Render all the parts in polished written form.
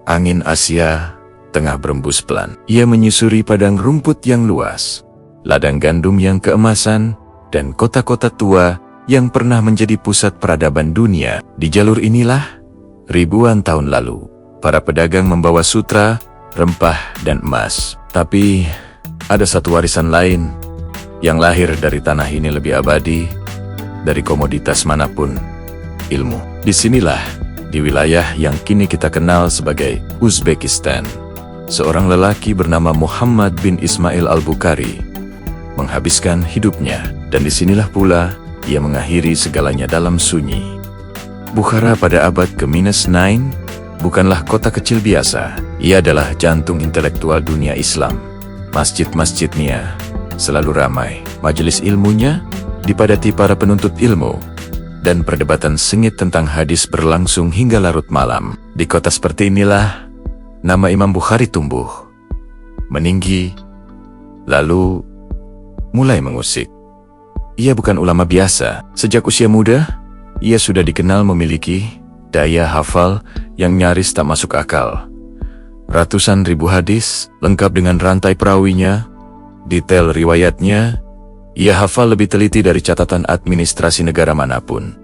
Angin Asia tengah berembus pelan. Ia menyusuri padang rumput yang luas, ladang gandum yang keemasan, dan kota-kota tua yang pernah menjadi pusat peradaban dunia. Di jalur inilah, ribuan tahun lalu, para pedagang membawa sutra, rempah, dan emas. Tapi, ada satu warisan lain yang lahir dari tanah ini lebih abadi dari komoditas manapun, ilmu. Disinilah, di wilayah yang kini kita kenal sebagai Uzbekistan, seorang lelaki bernama Muhammad bin Ismail al-Bukhari menghabiskan hidupnya, dan disinilah pula ia mengakhiri segalanya dalam sunyi. Bukhara pada abad ke-9 bukanlah kota kecil biasa. Ia adalah jantung intelektual dunia Islam. Masjid-masjidnya selalu ramai, majelis ilmunya dipadati para penuntut ilmu, dan perdebatan sengit tentang hadis berlangsung hingga larut malam. Di kota seperti inilah nama Imam Bukhari tumbuh, meninggi, lalu mulai mengusik. Ia bukan ulama biasa. Sejak usia muda, ia sudah dikenal memiliki daya hafal yang nyaris tak masuk akal. Ratusan ribu hadis, lengkap dengan rantai perawinya, detail riwayatnya, ia hafal lebih teliti dari catatan administrasi negara manapun.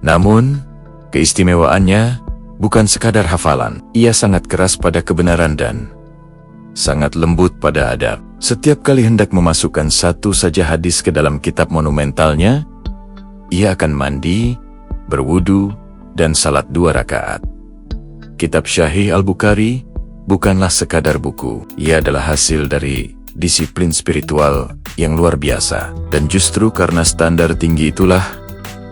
Namun, keistimewaannya bukan sekadar hafalan. Ia sangat keras pada kebenaran dan sangat lembut pada adab. Setiap kali hendak memasukkan satu saja hadis ke dalam kitab monumentalnya, ia akan mandi, berwudu, dan salat 2 rakaat. Kitab Syahih Al-Bukhari bukanlah sekadar buku. Ia adalah hasil dari disiplin spiritual yang luar biasa. Dan justru karena standar tinggi itulah,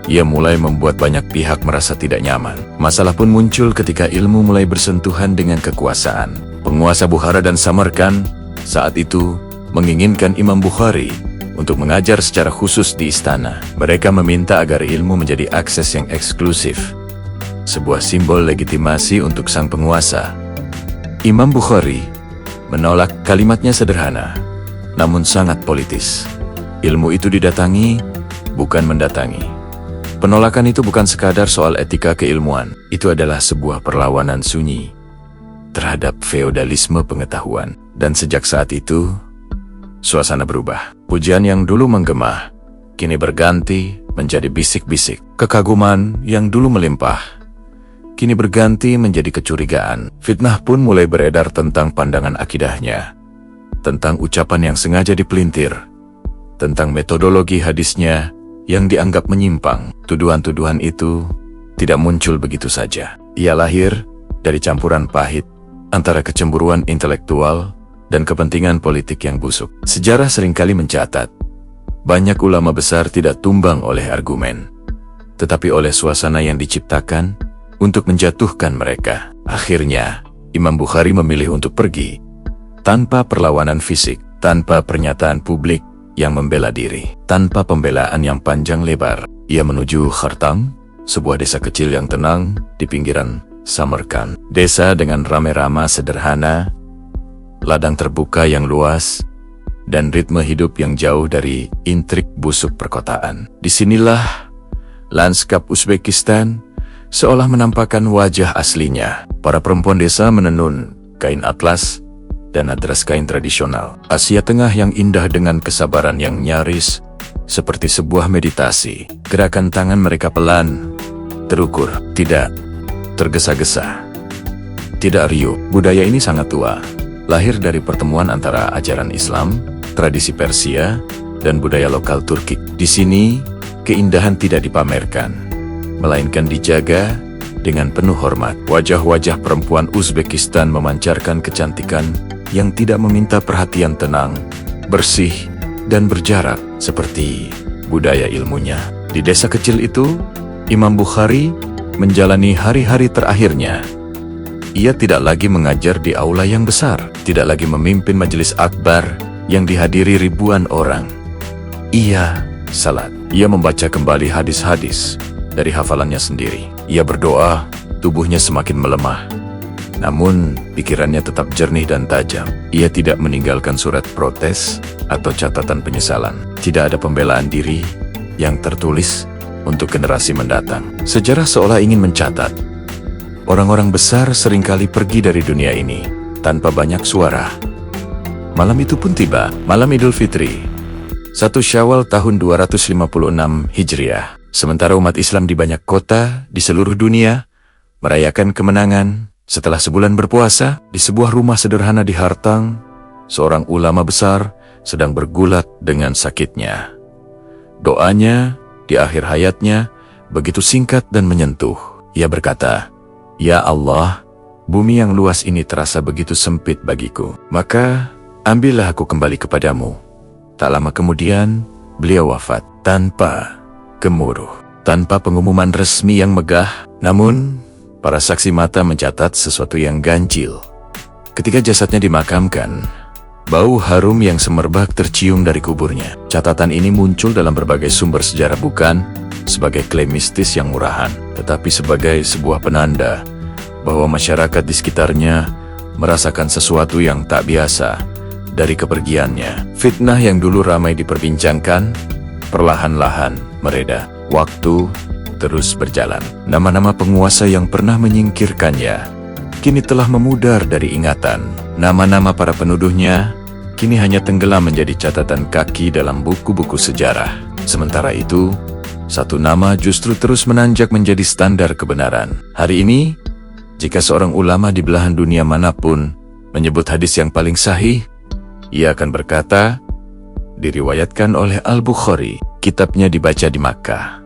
ia mulai membuat banyak pihak merasa tidak nyaman. Masalah pun muncul ketika ilmu mulai bersentuhan dengan kekuasaan. Penguasa Bukhara dan Samarkand saat itu menginginkan Imam Bukhari untuk mengajar secara khusus di istana. Mereka meminta agar ilmu menjadi akses yang eksklusif, sebuah simbol legitimasi untuk sang penguasa. Imam Bukhari menolak. Kalimatnya sederhana, namun sangat politis. Ilmu itu didatangi, bukan mendatangi. Penolakan itu bukan sekadar soal etika keilmuan, itu adalah sebuah perlawanan sunyi terhadap feodalisme pengetahuan. Dan sejak saat itu, suasana berubah. Pujian yang dulu menggema, kini berganti menjadi bisik-bisik. Kekaguman yang dulu melimpah, kini berganti menjadi kecurigaan. Fitnah pun mulai beredar tentang pandangan akidahnya, tentang ucapan yang sengaja dipelintir, tentang metodologi hadisnya yang dianggap menyimpang. Tuduhan-tuduhan itu tidak muncul begitu saja. Ia lahir dari campuran pahit antara kecemburuan intelektual dan kepentingan politik yang busuk. Sejarah seringkali mencatat, banyak ulama besar tidak tumbang oleh argumen, tetapi oleh suasana yang diciptakan untuk menjatuhkan mereka. Akhirnya, Imam Bukhari memilih untuk pergi, tanpa perlawanan fisik, tanpa pernyataan publik yang membela diri, tanpa pembelaan yang panjang lebar. Ia menuju Khartam, sebuah desa kecil yang tenang di pinggiran Samarkand. Desa dengan rame-rama sederhana, ladang terbuka yang luas, dan ritme hidup yang jauh dari intrik busuk perkotaan. Disinilah lanskap Uzbekistan seolah menampakkan wajah aslinya. Para perempuan desa menenun kain atlas dan adras kain tradisional Asia Tengah yang indah dengan kesabaran yang nyaris seperti sebuah meditasi. Gerakan tangan mereka pelan, terukur, tidak tergesa-gesa, tidak riuh. Budaya ini sangat tua, lahir dari pertemuan antara ajaran Islam, tradisi Persia, dan budaya lokal Turki. Di sini, keindahan tidak dipamerkan, melainkan dijaga dengan penuh hormat. Wajah-wajah perempuan Uzbekistan memancarkan kecantikan yang tidak meminta perhatian, tenang, bersih, dan berjarak, seperti budaya ilmunya. Di desa kecil itu, Imam Bukhari menjalani hari-hari terakhirnya. Ia tidak lagi mengajar di aula yang besar, tidak lagi memimpin majelis akbar yang dihadiri ribuan orang. Ia salat. Ia membaca kembali hadis-hadis dari hafalannya sendiri. Ia berdoa, tubuhnya semakin melemah, namun pikirannya tetap jernih dan tajam. Ia tidak meninggalkan surat protes atau catatan penyesalan. Tidak ada pembelaan diri yang tertulis untuk generasi mendatang. Sejarah seolah ingin mencatat, Orang-orang besar seringkali pergi dari dunia ini tanpa banyak suara. Malam itu pun tiba, malam Idul Fitri. 1 Syawal tahun 256 Hijriah. Sementara umat Islam di banyak kota di seluruh dunia merayakan kemenangan setelah sebulan berpuasa, di sebuah rumah sederhana di Hartang, seorang ulama besar sedang bergulat dengan sakitnya. Doanya di akhir hayatnya begitu singkat dan menyentuh. Ia berkata, "Ya Allah, bumi yang luas ini terasa begitu sempit bagiku. Maka ambillah aku kembali kepadamu." Tak lama kemudian, beliau wafat tanpa gemuruh, tanpa pengumuman resmi yang megah. Namun, para saksi mata mencatat sesuatu yang ganjil. Ketika jasadnya dimakamkan, bau harum yang semerbak tercium dari kuburnya. Catatan ini muncul dalam berbagai sumber sejarah bukan sebagai klaim mistis yang murahan, tetapi sebagai sebuah penanda bahwa masyarakat di sekitarnya merasakan sesuatu yang tak biasa dari kepergiannya. Fitnah yang dulu ramai diperbincangkan, perlahan-lahan mereda. Waktu terus berjalan. Nama-nama penguasa yang pernah menyingkirkannya kini telah memudar dari ingatan. Nama-nama para penuduhnya kini hanya tenggelam menjadi catatan kaki dalam buku-buku sejarah. Sementara itu, satu nama justru terus menanjak menjadi standar kebenaran. Hari ini, jika seorang ulama di belahan dunia manapun menyebut hadis yang paling sahih, ia akan berkata, diriwayatkan oleh Al-Bukhari, kitabnya dibaca di Makkah,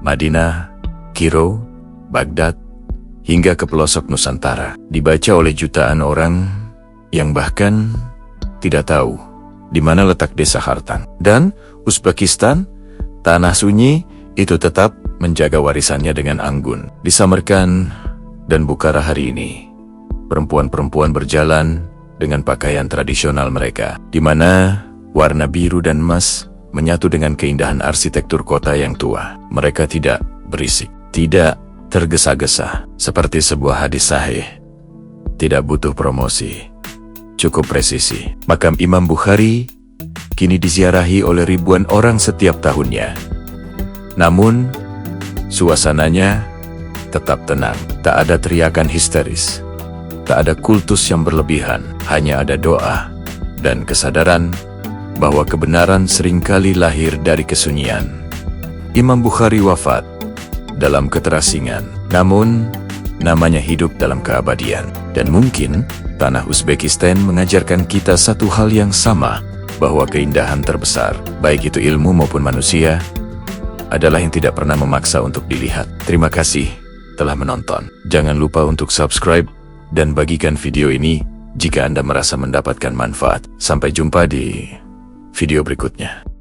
Madinah, Kiro, Baghdad, hingga ke pelosok Nusantara. Dibaca oleh jutaan orang yang bahkan tidak tahu di mana letak desa Hartang. Dan Uzbekistan, tanah sunyi, itu tetap menjaga warisannya dengan anggun. Di Samarkand dan Bukhara hari ini, perempuan-perempuan berjalan dengan pakaian tradisional mereka, di mana warna biru dan emas menyatu dengan keindahan arsitektur kota yang tua. Mereka tidak berisik, tidak tergesa-gesa, seperti sebuah hadis sahih. Tidak butuh promosi, cukup presisi. Makam Imam Bukhari kini diziarahi oleh ribuan orang setiap tahunnya. Namun, suasananya tetap tenang. Tak ada teriakan histeris, tak ada kultus yang berlebihan. Hanya ada doa dan kesadaran bahwa kebenaran seringkali lahir dari kesunyian. Imam Bukhari wafat dalam keterasingan, namun namanya hidup dalam keabadian. Dan mungkin tanah Uzbekistan mengajarkan kita satu hal yang sama, bahwa keindahan terbesar, baik itu ilmu maupun manusia, adalah yang tidak pernah memaksa untuk dilihat. Terima kasih telah menonton. Jangan lupa untuk subscribe dan bagikan video ini jika Anda merasa mendapatkan manfaat. Sampai jumpa di video berikutnya.